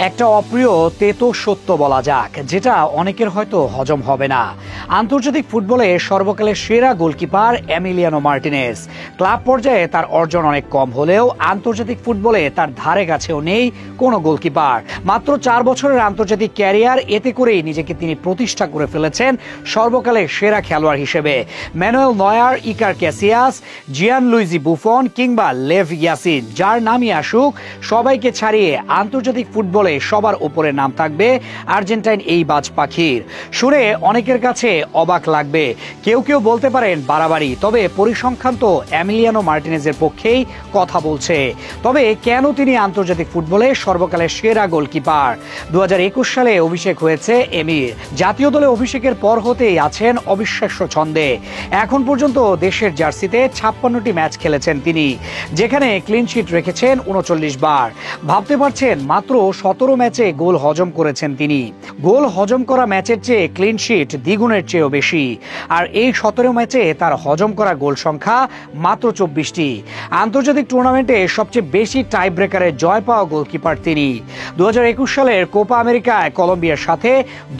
একটা অপ্রিয় তেতো সত্য বলা যাক, যেটা অনেকের হয়তো হজম হবে না। আন্তর্জাতিক ফুটবলে সর্বকালের সেরা গোলকিপার এমিলিয়ানো মার্টিনেজ। ক্লাব পর্যায়ে তার অর্জন অনেক কম হলেও আন্তর্জাতিক ফুটবলে তার ধারে কাছেও নেই কোনো গোলকিপার। মাত্র 4 বছরের আন্তর্জাতিক ক্যারিয়ার, এতে করেই নিজেকে তিনি প্রতিষ্ঠা করে ফেলেছেন সর্বকালের সেরা খেলোয়াড় হিসেবে। ম্যানুয়েল নয়ার, ইকার ক্যাসিয়াস, জিয়ান লুইজি বুফন কিংবা লেভ ইয়াসিন, যার নামই আসুক সবাইকে ছাড়িয়ে আন্তর্জাতিক ফুটবলে সবার উপরে নাম থাকবে আর্জেন্টাইন এই বাজ পাখির। শুনে অনেকের কাছে অবাক লাগবে, কেউ কেউ বলতে পারেন বাড়াবাড়ি, তবে পরিসংখ্যান তো এমিলিয়ানো মার্টিনেজের পক্ষেই কথা বলছে। তবে কেন তিনি আন্তর্জাতিক ফুটবলে সর্বকালের সেরা গোলকিপার? 2021 সালে অভিষেক হয়েছে এমির। জাতীয় দলে অভিষেকের পর হতেই আছেন অবিশ্বাস্য ছন্দে। এখন পর্যন্ত দেশের জার্সিতে 56টি ম্যাচ খেলেছেন তিনি, যেখানে ক্লিনশিট রেখেছেন 39 বার। ভাবতে পারছেন, মাত্র 17 ম্যাচে গোল হজম করেছেন তিনি। গোল হজম করা ম্যাচের চেয়ে ক্লিনশিট দ্বিগুণের চেয়েও বেশি। আর এই 17 ম্যাচে তার হজম করা গোল সংখ্যা মাত্র 24টি। আন্তর্জাতিক টুর্নামেন্টে সবচেয়ে বেশি টাই ব্রেকারে জয় পাওয়া গোলকিপার তিনি। 2021 সালের কোপা আমেরিকায় কলম্বিয়ার সাথে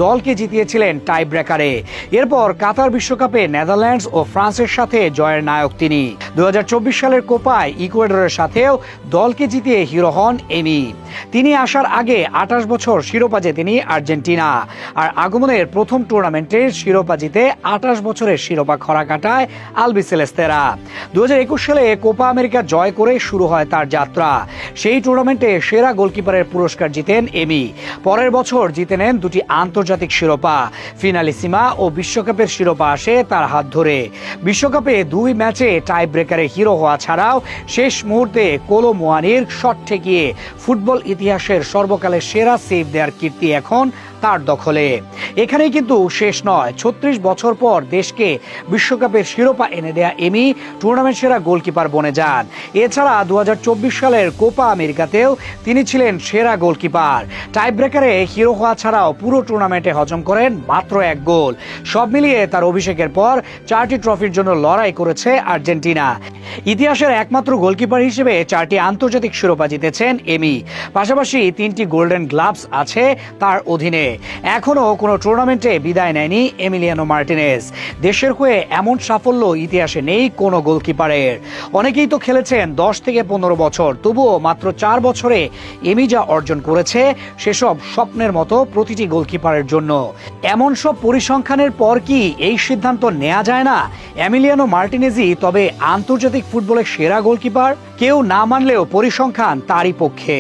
দলকে জিতিয়েছিলেন টাই ব্রেকারে। এরপর কাতার বিশ্বকাপে নেদারল্যান্ডস ও ফ্রান্সের সাথে জয়ের নায়ক তিনি। 2024 সালের কোপায় ইকুয়েডরের সাথেও দলকে জিতিয়ে হিরো হন এমি। তিনি আসার আগে 28 বছর শিরোপা জেতেনি আর্জেন্টিনা, আর আগমনের প্রথম টুর্নামেন্টের শিরোপা জিতে 28 বছরের শিরোপা খরা কাটায় আলবিসেলেস্তেরা। 2021 সালে কোপা আমেরিকা জয় করে শুরু হয় তার যাত্রা। সেই টুর্নামেন্টে সেরা গোলকিপারের পুরস্কার জিতেন এমি। পরের বছর জিতে নেন 2টি আন্তর্জাতিক শিরোপা, ফিনালিসিমা ও বিশ্বকাপের শিরোপা আসে তার হাত ধরে। বিশ্বকাপে 2 ম্যাচে টাই ব্রেকারে হিরো হওয়া ছাড়াও শেষ মুহূর্তে কোলো মুয়ানির শট ঠেকিয়ে ফুটবল ইতিহাসের সর্বকালের সেরা সেভ দেওয়ার কীর্তি এখন তার দখলে। এখানেই কিন্তু শেষ নয়, 36 বছর পর দেশকে বিশ্বকাপের শিরোপা এনে দেয়া এমি টুর্নামেন্ট সেরা গোলকিপার বনে যান। এছাড়া 2024 সালের কোপা আমেরিকাতেও তিনি ছিলেন সেরা গোলকিপার। টাই ব্রেকারে হিরো হওয়া ছাড়াও পুরো টুর্নামেন্টে হজম করেন মাত্র 1 গোল। সব মিলিয়ে তার অভিষেকের পর 4টি ট্রফির জন্য লড়াই করেছে আর্জেন্টিনা। ইতিহাসের একমাত্র গোলকিপার হিসেবে 4টি আন্তর্জাতিক শিরোপা জিতেছেন এমি। পাশাপাশি 3টি গোল্ডেন গ্লাভস আছে তার অধীনে। এখনো কোনো টুর্নামেন্টে বিদায় নেয়নি এমিলিয়ানো মার্টিনেজ। দেশের হয়ে এমন সাফল্য ইতিহাসে নেই কোনো গোলকিপারের। অনেকেই তো খেলেছেন 10 থেকে 15 বছর, তবুও মাত্র 4 বছরে এমি যা অর্জন করেছে সেসব স্বপ্নের মতো প্রতিটি গোলকিপারের জন্য। এমন সব পরিসংখ্যানের পর কি এই সিদ্ধান্ত নেওয়া যায় না এমিলিয়ানো মার্টিনেজই তবে আন্তর্জাতিক ফুটবলের সেরা গোলকিপার? কেউ না মানলেও পরিসংখ্যান তারই পক্ষে।